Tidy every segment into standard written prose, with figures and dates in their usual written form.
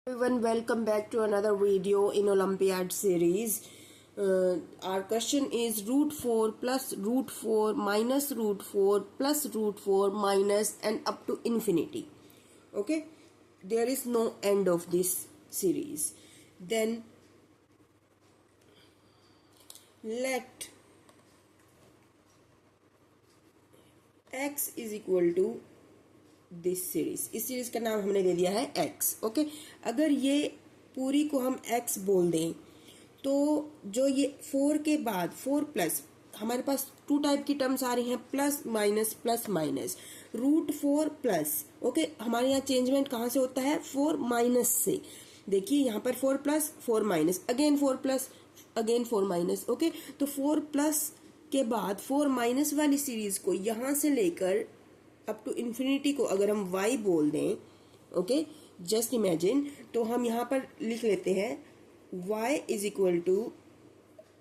Everyone, welcome back to another video in Olympiad series. Our question is root 4 plus root 4 minus root 4 plus root 4 minus and up to infinity. Okay, there is no end of this series. Then let x is equal to this series. इस series का नाम हमने दे दिया है x। Okay, अगर ये पूरी को हम x बोल दें तो जो ये 4 के बाद 4 प्लस, हमारे पास टू टाइप की टर्म्स आ रही हैं, plus minus root 4 plus. Okay, हमारे यहाँ चेंजमेंट कहाँ से होता है? 4 माइनस से। देखिए यहाँ पर 4 plus 4 minus, again 4 plus again 4 minus. Okay, तो 4 प्लस के बाद 4 माइनस वाली सीरीज को यहाँ से लेकर अप टू इन्फिनिटी को अगर हम y बोल दें, ओके, जस्ट इमेजिन, तो हम यहाँ पर लिख लेते हैं y is equal to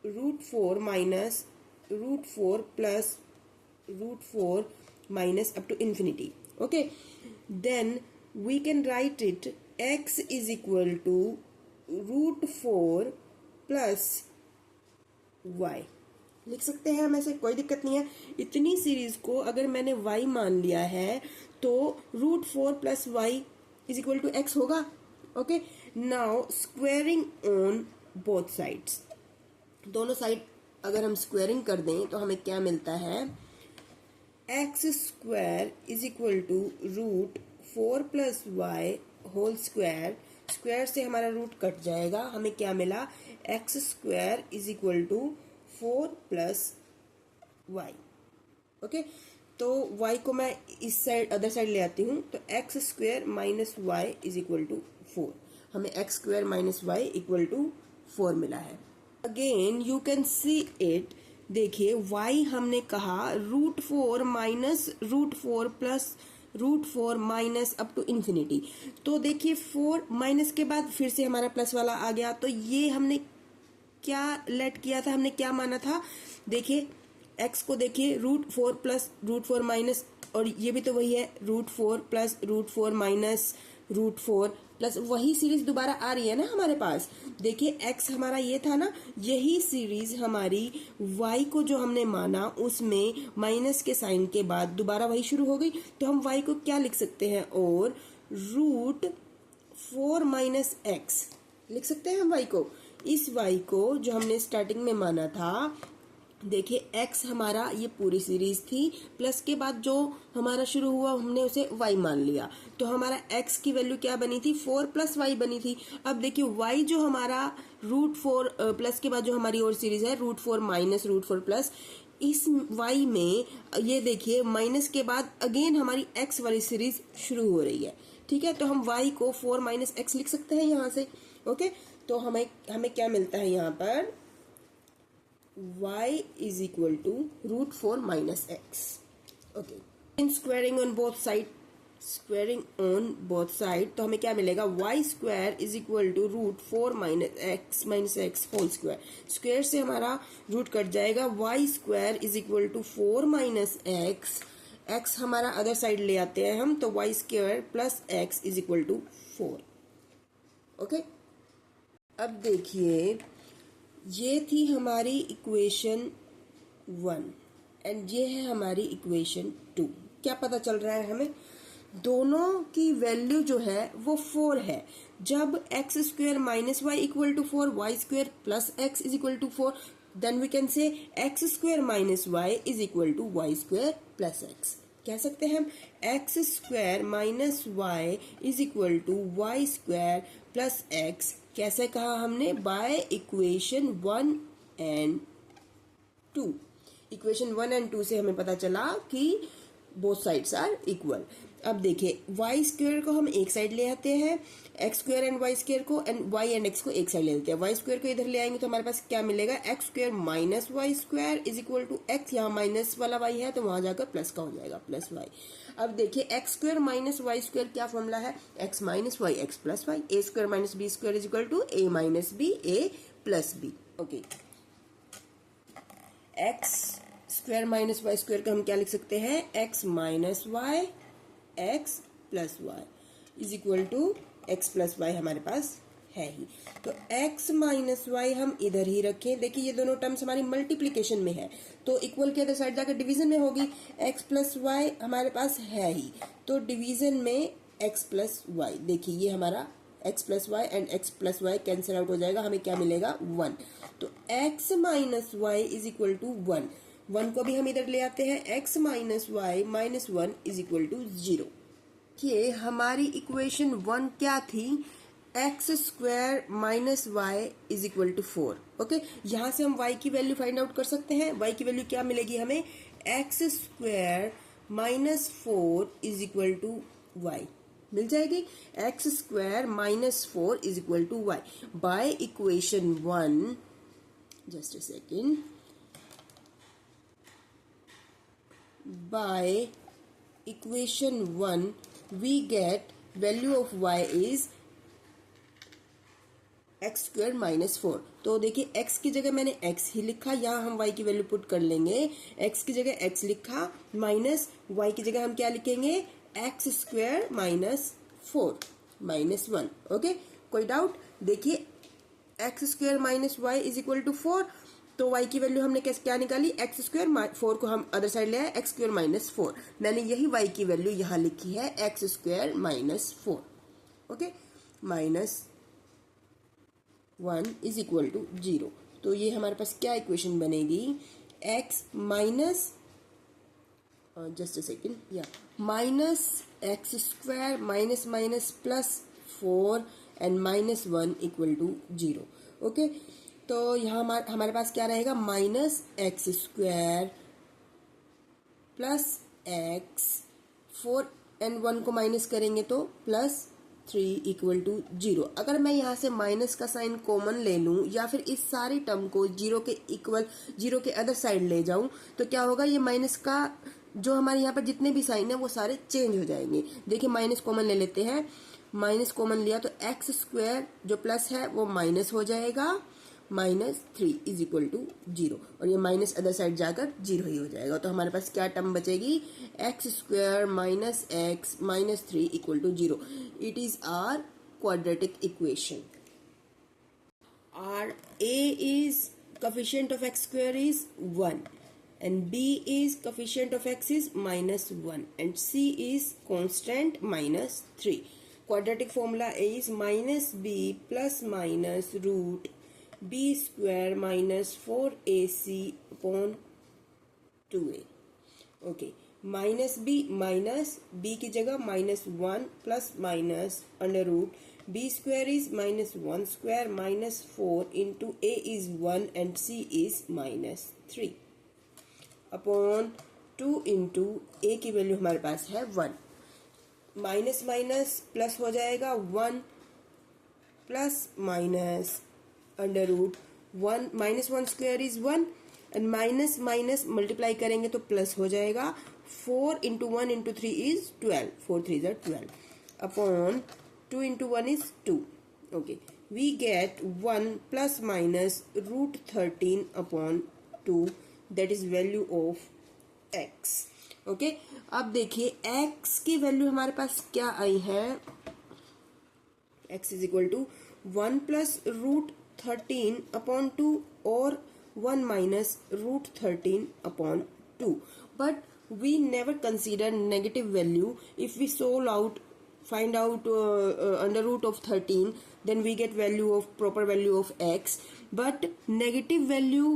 root 4 minus root 4 plus root 4 minus up to infinity. Okay, then we can write it x is equal to root 4 plus y लिख सकते हैं हम, ऐसे कोई दिक्कत नहीं है। इतनी सीरीज को अगर मैंने y मान लिया है तो root 4 plus y is equal to x होगा। Okay, now squaring on both sides, दोनों साइड अगर हम स्क्वेयरिंग कर दें तो हमें क्या मिलता है? X square is equal to root 4 plus y whole square. Square से हमारा रूट कट जाएगा, हमें क्या मिला? X square is equal to 4 plus y. Okay, तो y को मैं इस साइड अदर साइड ले आती हूँ, तो x square minus Y is equal to 4। हमें x square minus y equal to 4 मिला है। Again you can see it, देखिए y हमने कहा root 4 minus root 4 plus root 4 minus up to infinity. तो देखिए 4 माइनस के बाद फिर से हमारा प्लस वाला आ गया, तो ये हमने क्या लेट किया था, हमने क्या माना था? देखिए x को देखिए रूट 4 प्लस रूट 4 माइनस, और ये भी तो वही है root 4 plus root 4 minus root 4 plus, वही सीरीज दोबारा आ रही है ना हमारे पास। देखिए x हमारा ये था ना, यही सीरीज हमारी y को जो हमने माना उसमें माइनस के साइन के बाद दोबारा वही शुरू हो गई, तो हम y को क्या लिख सकते हैं? और रूट 4 माइनस एक्स लिख सकते हैं हम y को। इस y को जो हमने स्टार्टिंग में माना था, देखिए x हमारा ये पूरी सीरीज थी, प्लस के बाद जो हमारा शुरू हुआ हमने उसे y मान लिया, तो हमारा x की वैल्यू क्या बनी थी? 4 प्लस वाई बनी थी। अब देखिए y जो हमारा रूट 4 प्लस के बाद जो हमारी और सीरीज है रूट 4 माइनस रूट 4 प्लस, इस y में ये देखिए माइनस के बाद अगेन हमारी x वाली सीरीज शुरू हो रही है। ठीक है, तो हम y को 4 माइनस एक्स लिख सकते हैं यहाँ से। ओके, तो हमें क्या मिलता है यहाँ पर? y is equal to root 4 minus x. Okay, in squaring on both side, squaring on both side, तो हमें क्या मिलेगा? y square is equal to root 4 minus x whole square. Square से हमारा रूट कट जाएगा, y square is equal to 4 minus x, x हमारा other side ले आते हैं हम, तो y square plus x is equal to 4। Okay, अब देखिए ये थी हमारी इक्वेशन 1 एंड ये है हमारी इक्वेशन 2। क्या पता चल रहा है हमें? दोनों की वैल्यू जो है वो 4 है। जब x square minus y equal to 4, y square plus x is equal to 4, then we can say x square minus Y is equal to y square plus x. कह सकते हैं हम x square minus Y is equal to y square plus x. कैसे कहा हमने? By equation 1 and 2। Equation 1 and 2 से हमें पता चला कि बोथ साइड्स आर इक्वल। अब देखिए वाई स्क्वायर को हम एक साइड ले आते हैं, x square and y square को, एंड वाई एंड एक्स को एक साइड ले लेते हैं। वाई स्क्वायर को इधर ले आएंगे तो हमारे पास क्या मिलेगा? X square minus y square is equal to x, यहाँ माइनस वाला वाई है तो वहां जाकर प्लस का हो जाएगा, प्लस वाई। अब देखिए x square minus y square क्या फॉर्मूला है? X minus y x plus y. A square minus b square is equal to a minus b a plus b. Okay, x square minus y square का हम क्या लिख सकते हैं? X minus y x plus y is equal to x plus y हमारे पास है ही। तो x माइनस वाई हम इधर ही रखें। देखिए ये दोनों टर्म्स हमारी मल्टीप्लीकेशन में है, तो इक्वल के अदर साइड जाकर डिवीजन में होगी। x प्लस वाई हमारे पास है ही, तो डिवीजन में x प्लस वाई। देखिए ये हमारा x plus y and x plus y cancel out हो जाएगा, हमें क्या मिलेगा 1। तो x minus Y is equal to 1। 1 को भी हम इधर ले आते हैं, x minus y minus 1 is equal to 0। ये हमारी इक्वेशन 1 क्या थी, x square minus Y is equal to 4। Okay, यहां से हम y की वैल्यू फाइंड आउट कर सकते हैं। y की वैल्यू क्या मिलेगी हमें, x square minus 4 is equal to y मिल जाएगी। X square minus 4 is equal to y by equation 1। Just a second. By equation 1 we get value of y is x square minus 4। तो देखिए x की जगह मैंने x ही लिखा, यहाँ हम y की वैल्यू पुट कर लेंगे। x की जगह x लिखा, माइनस y की जगह हम क्या लिखेंगे, x square minus 4 minus 1। Okay, कोई डाउट? देखिए x square minus Y is equal to 4, तो y की वैल्यू हमने क्या निकाली, एक्स स्क्वायर, 4 को हम अदर साइड ले आए, एक्स स्क्वायर माइनस 4। मैंने यही y की वैल्यू यहाँ लिखी है, x square minus 4। Okay, minus 1 is equal to 0। तो ये हमारे पास क्या इक्वेशन बनेगी, x minus, just a second, या minus x square minus minus plus 4 and minus 1 equal to 0। Okay, तो यहाँ हमारे पास क्या रहेगा, minus x square plus x, 4 and 1 को माइनस करेंगे तो प्लस 3 इक्वल टू 0। अगर मैं यहाँ से माइनस का साइन कॉमन ले लूँ या फिर इस सारी टर्म को 0 के इक्वल, 0 के अदर साइड ले जाऊँ, तो क्या होगा, ये माइनस का जो हमारे यहाँ पर जितने भी साइन है वो सारे चेंज हो जाएंगे। देखिए माइनस कॉमन ले लेते हैं, माइनस कॉमन लिया तो एक्स स्क्वायर जो प्लस है वो माइनस हो जाएगा, माइनस 3 इज इक्वल टू 0, और ये माइनस अदर साइड जाकर 0 ही हो जाएगा। तो हमारे पास क्या टर्म बचेगी, x square minus x minus 3 equal to 0। It is our quadratic equation. Our a is coefficient of x square is 1 and b is coefficient of x is minus 1 and c is constant minus 3. Quadratic formula is minus b plus minus root b square minus 4ac upon 2a. Okay, minus b की जगह minus 1 plus minus under root b square is minus 1 square minus 4 into a is 1 and c is minus 3 upon 2 into a की value हमारे पास है 1। Minus minus plus हो जाएगा 1 plus minus under root 1 minus 1 square is 1 and minus minus multiply करेंगे तो plus हो जाएगा। 4 into 1 into 3 is 12, 4 3 is 12 upon 2 into 1 is 2. Okay, we get 1 plus minus root 13 upon 2, that is value of x. Okay, अब देखिए x की value हमारे पास क्या आई है, x is equal to 1 plus root 13 upon 2 और 1 minus root 13 upon 2. But we never consider negative value. If we solve out, find out under root of 13, then we get value of proper value of x, but negative value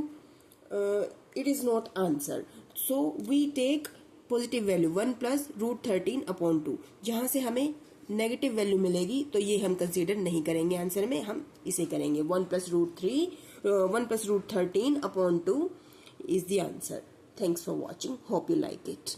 it is not answer, so we take positive value 1 plus root 13 upon 2। जहां से हमें negative value मिलेगी तो ये हम consider नहीं करेंगे answer में, हम इसे करेंगे 1 plus root 13 upon 2 is the answer. Thanks for watching, hope you like it.